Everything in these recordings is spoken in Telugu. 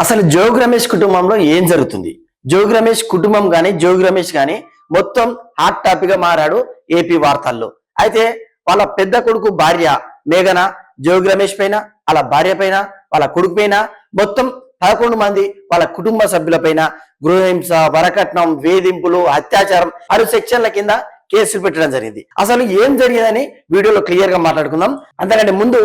అసలు జోగి రమేష్ కుటుంబంలో ఏం జరుగుతుంది? జోగి రమేష్ కుటుంబం గాని జోగి రమేష్ గాని మొత్తం హాట్ టాపిక్ గా మారాడు ఏపీ వార్తల్లో. అయితే వాళ్ళ పెద్ద కొడుకు భార్య మేఘన జోగి రమేష్ పైన, వాళ్ళ భార్య పైన, వాళ్ళ కొడుకు పైన మొత్తం 11 మంది వాళ్ళ కుటుంబ సభ్యుల పైన గృహహింస, వరకట్నం, వేధింపులు, అత్యాచారం 6 సెక్షన్ల కింద కేసులు పెట్టడం జరిగింది. అసలు ఏం జరిగిందని వీడియోలో క్లియర్ గా మాట్లాడుకుందాం. అంతకంటే ముందు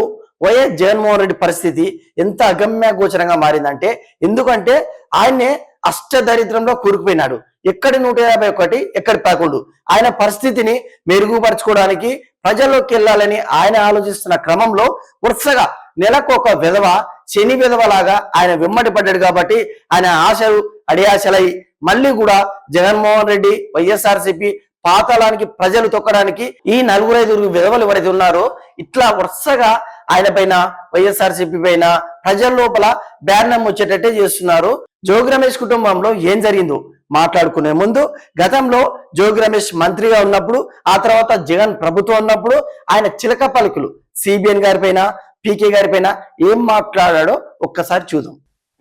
వైఎస్ జగన్మోహన్ రెడ్డి పరిస్థితి ఎంత అగమ్య గోచరంగా మారిందంటే, ఎందుకంటే ఆయన్నే అష్టదరిద్రంలో కూరుకుపోయినాడు. ఎక్కడి 151, ఎక్కడి 11. ఆయన పరిస్థితిని మెరుగుపరచుకోవడానికి ప్రజల్లోకి వెళ్ళాలని ఆయన ఆలోచిస్తున్న క్రమంలో వరుసగా నెలకు ఒక విధవ, శని విధవలాగా ఆయన వెమ్మడి పడ్డాడు. కాబట్టి ఆయన ఆశలు అడియాశలై మళ్ళీ కూడా జగన్మోహన్ రెడ్డి, వైఎస్ఆర్సీపీ పాతాళానికి ప్రజలు తొక్కడానికి ఈ 4-5 విధవలు ఎవరైతే ఉన్నారో ఇట్లా వరుసగా ఆయన పైన, వైఎస్ఆర్సీపీ పైన ప్రజల లోపల బ్యాన్నం వచ్చేటట్టే చేస్తున్నారు. జోగి రమేష్ కుటుంబంలో ఏం జరిగిందో మాట్లాడుకునే ముందు, గతంలో జోగి రమేష్ మంత్రిగా ఉన్నప్పుడు, ఆ తర్వాత జగన్ ప్రభుత్వం ఉన్నప్పుడు ఆయన చిలక పలుకులు సిబిఎన్ గారి పైన, పీకే గారి పైన ఏం మాట్లాడాడో ఒక్కసారి చూద్దాం.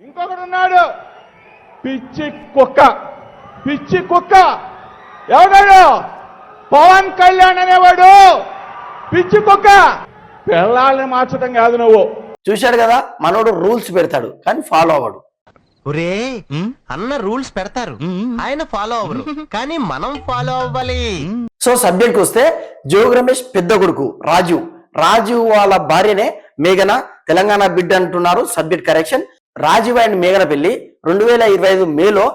ఇంకొకడు ఉన్నాడు, పిచ్చి కుక్క. పిచ్చి కుక్క ఎవడాడు? పవన్ కళ్యాణ్ అనేవాడు పిచ్చి కుక్క. పిల్లల్ని మార్చడం కాదు. నువ్వు చూశాడు కదా, మనోడు రూల్స్ పెడతాడు కానీ ఫాలో అవ్వడు. ఒరే అన్న రూల్స్ పెడతారు, ఆయన ఫాలో అవ్వరు, కానీ మనం ఫాలో అవ్వాలి. సో సబ్జెక్ట్కి వస్తే, జోగి రమేష్ పెద్ద కొడుకు రాజు వాళ్ళ భార్యనే మేఘన, తెలంగాణ బిడ్డ అంటున్నారు. Subject correction. రాజీవ్ అండ్ మేఘన పెళ్లి 2025 మేలో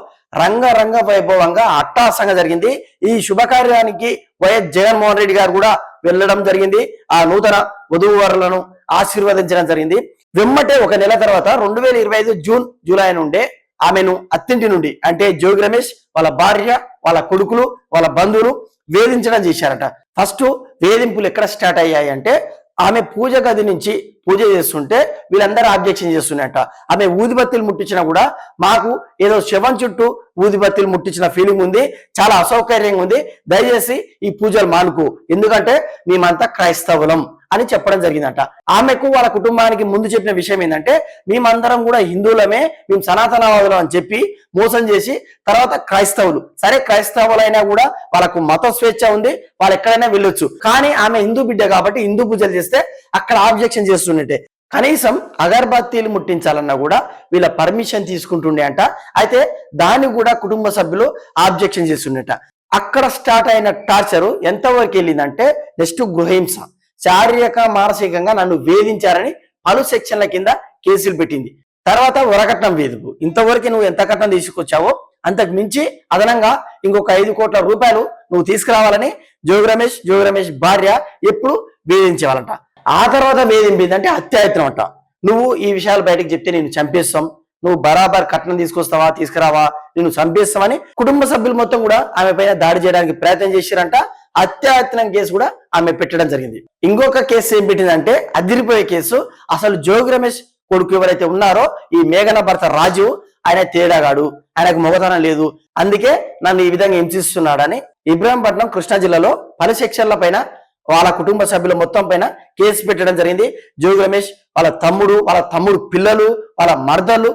రంగ వైభవంగా అట్టాసంగా జరిగింది. ఈ శుభకార్యానికి వైఎస్ జగన్మోహన్ రెడ్డి గారు కూడా వెళ్ళడం జరిగింది. ఆ నూతన వధూవరులను ఆశీర్వదించడం జరిగింది. వెమ్మటే ఒక నెల తర్వాత 2025 జూన్, జూలై నుండే ఆమెను అత్తింటి నుండి, అంటే జోగి రమేష్ వాళ్ళ భార్య, వాళ్ళ కొడుకులు, వాళ్ళ బంధువులు వేధించడం చేశారట. ఫస్ట్ వేధింపులు ఎక్కడ స్టార్ట్ అయ్యాయి అంటే, ఆమె పూజ గది నుంచి పూజ చేస్తుంటే వీళ్ళందరూ ఆబ్జెక్షన్ చేస్తున్నారట. ఆమె ఊదిబత్తీలు ముట్టించినా కూడా మాకు ఏదో శవం చుట్టూ ఊదిబత్తీలు ముట్టించిన ఫీలింగ్ ఉంది, చాలా అసౌకర్యంగా ఉంది, దయచేసి ఈ పూజలు మానుకు, ఎందుకంటే మేమంతా క్రైస్తవులం అని చెప్పడం జరిగిందట. ఆమెకు వాళ్ళ కుటుంబానికి ముందు చెప్పిన విషయం ఏంటంటే, మేమందరం కూడా హిందువులమే, మేము సనాతనవాదులం అని చెప్పి మోసం చేసి తర్వాత క్రైస్తవులు. సరే, క్రైస్తవులైనా కూడా వాళ్ళకు మత స్వేచ్ఛ ఉంది, వాళ్ళు ఎక్కడైనా వెళ్ళొచ్చు, కానీ ఆమె హిందూ బిడ్డ కాబట్టి హిందూ పూజలు చేస్తే అక్కడ ఆబ్జెక్షన్ చేస్తుండే. కనీసం అగరబత్తీలు ముట్టించాలన్నా కూడా వీళ్ళ పర్మిషన్ తీసుకుంటుండే అంట. అయితే దాన్ని కూడా కుటుంబ సభ్యులు ఆబ్జెక్షన్ చేస్తుండేట. అక్కడ స్టార్ట్ అయిన టార్చరు ఎంతవరకు వెళ్ళిందంటే, నెక్స్ట్ గృహహింస, శారీరక మానసికంగా నన్ను వేధించారని 10 సెక్షన్ల కింద కేసులు పెట్టింది. తర్వాత వరకట్నం వేధింపు. ఇంతవరకు నువ్వు ఎంత కట్నం తీసుకొచ్చావో అంతకు మించి అదనంగా ఇంకొక 5 కోట్ల రూపాయలు నువ్వు తీసుకురావాలని జోగి రమేష్ భార్య ఎప్పుడు వేధించేవాళ్ళంట. ఆ తర్వాత వేధింపిందంటే అత్యాయత్నం అంట. నువ్వు ఈ విషయాలు బయటకు చెప్తే నేను చంపేస్తాం, నువ్వు బరాబర్ కట్నం తీసుకొస్తావా, తీసుకురావా, నేను చంపేస్తామని కుటుంబ సభ్యులు మొత్తం కూడా ఆమె పైన దాడి చేయడానికి ప్రయత్నం చేశారంట. అత్యాయత్నం కేసు కూడా ఆమె పెట్టడం జరిగింది. ఇంకొక కేసు ఏం పెట్టిందంటే అదిరిపోయే కేసు. అసలు జోగి రమేష్ కొడుకు ఎవరైతే ఉన్నారో ఈ మేఘన భర్త రాజు, ఆయన తేడాగాడు, ఆయనకు మొగతనం లేదు, అందుకే నన్ను ఈ విధంగా హింసిస్తున్నాడని ఇబ్రాహీంపట్నం, కృష్ణా జిల్లాలో 10 సెక్షన్ల పైన వాళ్ళ కుటుంబ సభ్యుల మొత్తం పైన కేసు పెట్టడం జరిగింది. జోగి రమేష్ వాళ్ళ తమ్ముడు పిల్లలు, వాళ్ళ మర్దలు,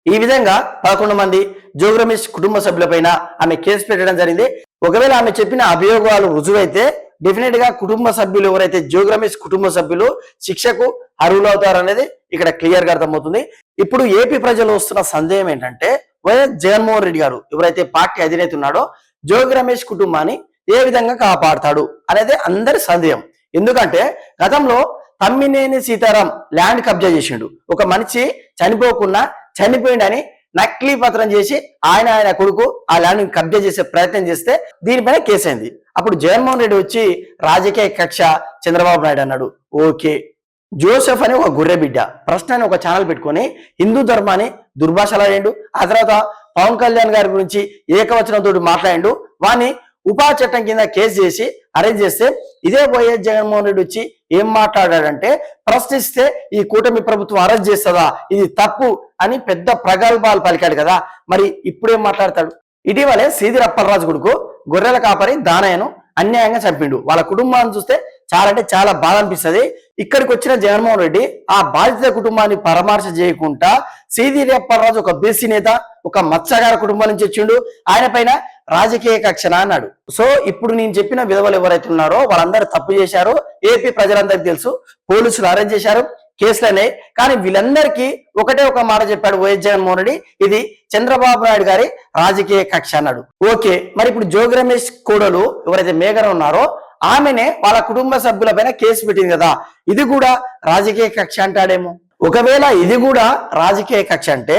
ఈ విధంగా 11 మంది జోగి రమేష్ కుటుంబ సభ్యుల పైన ఆమె కేసు పెట్టడం జరిగింది. ఒకవేళ ఆమె చెప్పిన అభియోగాలు రుజువైతే డెఫినెట్ గా కుటుంబ సభ్యులు ఎవరైతే జోగి రమేష్ కుటుంబ సభ్యులు శిక్షకు అర్హులవుతారు అనేది ఇక్కడ క్లియర్ గా అర్థమవుతుంది. ఇప్పుడు ఏపీ ప్రజలు వస్తున్న సందేహం ఏంటంటే, వైఎస్ జగన్మోహన్ రెడ్డి గారు ఎవరైతే పార్టీ అధినేత ఉన్నాడో జోగి రమేష్ కుటుంబాన్ని ఏ విధంగా కాపాడతాడు అనేది అందరి సందేహం. ఎందుకంటే గతంలో తమ్మినేని సీతారాం ల్యాండ్ కబ్జా చేసిండు. ఒక మనిషి చనిపోకుండా చనిపోయిండని నకిలీ పత్రం చేసి ఆయన కొడుకు ఆ ల్యాండ్ కబ్జా చేసే ప్రయత్నం చేస్తే దీనిపైన కేసు అయింది. అప్పుడు జగన్మోహన్ రెడ్డి వచ్చి రాజకీయ కక్ష చంద్రబాబు నాయుడు అన్నాడు. ఓకే, జోసెఫ్ అని ఒక గొర్రె బిడ్డ ప్రశ్న అని ఒక ఛానల్ పెట్టుకొని హిందూ ధర్మాన్ని దుర్భాషలాడిండు. ఆ తర్వాత పవన్ కళ్యాణ్ గారి గురించి ఏకవచనంతో మాట్లాడిండు. వాని ఉపా చట్టం కింద కేసు చేసి అరెస్ట్ చేస్తే ఇదే వైఎస్ జగన్మోహన్ రెడ్డి వచ్చి ఏం మాట్లాడాడంటే, ప్రశ్నిస్తే ఈ కూటమి ప్రభుత్వం అరెస్ట్ చేస్తుందా, ఇది తప్పు అని పెద్ద ప్రగల్భాలు పలికాడు కదా. మరి ఇప్పుడేం మాట్లాడతాడు? ఇటీవలే సీదిరి అప్పలరాజు కొడుకు గొర్రెల కాపరి దానయ్యను అన్యాయంగా చంపిండు. వాళ్ళ కుటుంబాన్ని చూస్తే చాలా అంటే చాలా బాధ అనిపిస్తుంది. ఇక్కడికి వచ్చిన జగన్మోహన్ రెడ్డి ఆ బాధిత కుటుంబాన్ని పరామర్శ చేయకుండా సీదిరి అప్పలరాజు ఒక బీసీ నేత, ఒక మత్స్యకార కుటుంబం నుంచి వచ్చిండు, ఆయన పైన రాజకీయ కక్షణ అన్నాడు. సో ఇప్పుడు నేను చెప్పిన విధవలు ఎవరైతే ఉన్నారో వాళ్ళందరూ తప్పు చేశారు. ఏపీ ప్రజలందరికీ తెలుసు, పోలీసులు అరెస్ట్ చేశారు, కేసులనే. కానీ వీళ్ళందరికీ ఒకటే ఒక మాట చెప్పాడు వైఎస్ జగన్మోహన్ రెడ్డి, ఇది చంద్రబాబు నాయుడు గారి రాజకీయ కక్ష అన్నాడు. ఓకే, మరి ఇప్పుడు జోగి రమేష్ కోడలు ఎవరైతే మేఘన ఉన్నారో ఆమెనే వాళ్ళ కుటుంబ సభ్యులపైన కేసు పెట్టింది కదా, ఇది కూడా రాజకీయ కక్ష అంటాడేమో. ఒకవేళ ఇది కూడా రాజకీయ కక్ష అంటే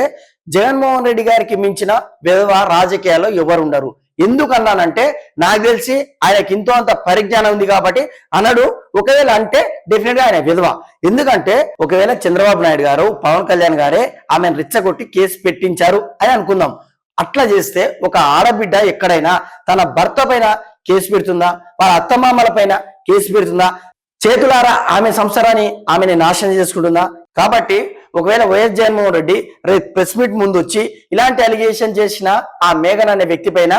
జగన్మోహన్ రెడ్డి గారికి మించిన విధవ రాజకీయాల్లో ఎవరు ఉండరు. ఎందుకన్నానంటే నాకు తెలిసి ఆయనకి ఇంతో అంత పరిజ్ఞానం ఉంది కాబట్టి అన్నాడు. ఒకవేళ అంటే డెఫినెట్ గా ఆయన విధవ. ఎందుకంటే ఒకవేళ చంద్రబాబు నాయుడు గారు, పవన్ కళ్యాణ్ గారే ఆమెను రెచ్చగొట్టి కేసు పెట్టించారు అని అనుకుందాం. అట్లా చేస్తే ఒక ఆడబిడ్డ ఎక్కడైనా తన భర్త పైన కేసు పెడుతుందా, వాళ్ళ అత్తమామల పైన కేసు పెడుతుందా, చేతులారా ఆమె సంసారాన్ని ఆమెని నాశనం చేసుకుంటుందా? కాబట్టి ఒకవేళ వైఎస్ జగన్మోహన్ రెడ్డి రేపు ప్రెస్ మీట్ ముందు వచ్చి ఇలాంటి అలిగేషన్ చేసిన ఆ మేఘన్ అనే వ్యక్తి పైన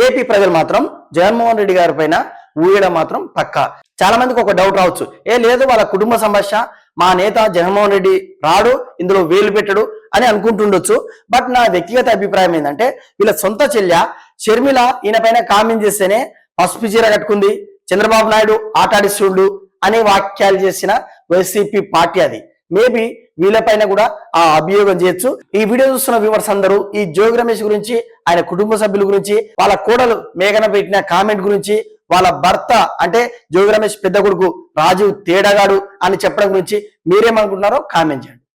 ఏపీ ప్రజలు మాత్రం జగన్మోహన్ రెడ్డి గారి పైన ఊయడం మాత్రం పక్కా. చాలా మందికి ఒక డౌట్ రావచ్చు, లేదు వాళ్ళ కుటుంబ సమస్య, మా నేత జగన్మోహన్ రెడ్డి రాడు, ఇందులో వేలు పెట్టడు అని అనుకుంటుండొచ్చు. బట్ నా వ్యక్తిగత అభిప్రాయం ఏంటంటే వీళ్ళ సొంత చెల్లె షర్మిల ఈయన పైన కామెంట్ చేస్తేనే పసుపు చీర కట్టుకుంది, చంద్రబాబు నాయుడు ఆటాడిస్తుండు అనే వాక్యాలు చేసిన వైసీపీ పార్టీ అది. మేబీ వీళ్ళపైన కూడా ఆ అభియోగం చేయొచ్చు. ఈ వీడియో చూస్తున్న వ్యూవర్స్ అందరూ ఈ జోగి రమేష్ గురించి, ఆయన కుటుంబ సభ్యుల గురించి, వాళ్ళ కోడలు మేఘన పెట్టిన కామెంట్ గురించి, వాళ్ళ భర్త అంటే జోగి రమేష్ పెద్ద కొడుకు రాజు తేడాగాడు అని చెప్పడం గురించి మీరేమనుకుంటున్నారో కామెంట్ చేయండి.